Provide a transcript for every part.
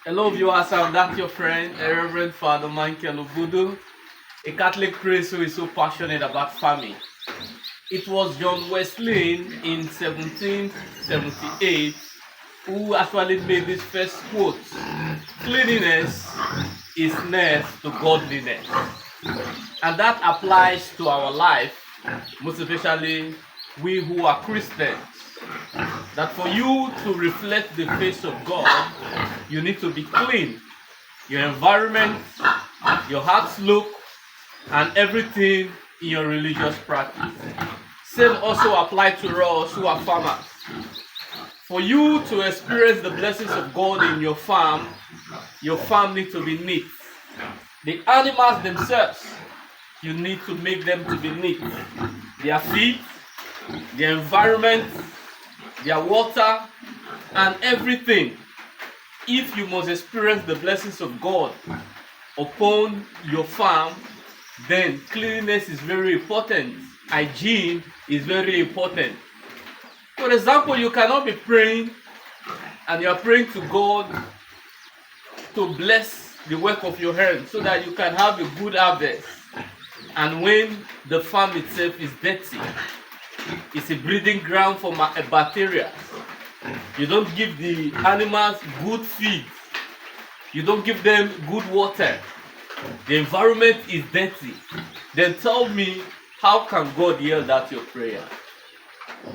Hello viewers, I'm that your friend, Reverend Father Michael Obudu, a Catholic priest who is so passionate about farming. It was John Wesley in 1778 who actually made this first quote: "Cleanliness is next to godliness." And that applies to our life, most especially we who are Christians. That for you to reflect the face of God, you need to be clean. Your environment, your heart's look, and everything in your religious practice. Same also apply to us who are farmers. For you to experience the blessings of God in your farm needs to be neat. The animals themselves, you need to make them to be neat. Their feet, their environment, their water, and everything. If you must experience the blessings of God upon your farm, then cleanliness is very important. Hygiene is very important. For example, you cannot be praying and you are praying to God to bless the work of your hands so that you can have a good harvest. And when the farm itself is dirty, it's a breeding ground for bacteria. You don't give the animals good feed. You don't give them good water. The environment is dirty. Then tell me, how can God hear that your prayer?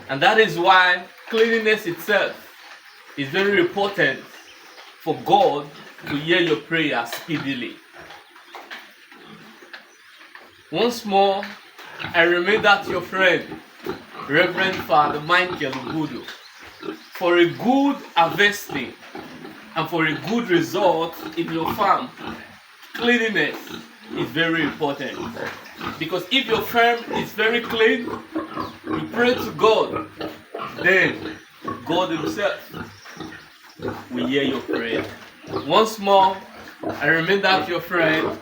And that is why cleanliness itself is very important for God to hear your prayer speedily. Once more, I remain that your friend, Reverend Father Michael Obudu. For a good harvesting and for a good result in your farm, cleanliness is very important. Because if your farm is very clean, you pray to God, then God Himself will hear your prayer. Once more, I remain that your friend,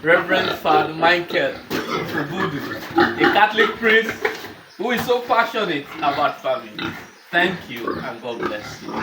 Reverend Father Michael Obudu, a Catholic priest who is so passionate about farming. Thank you and God bless you.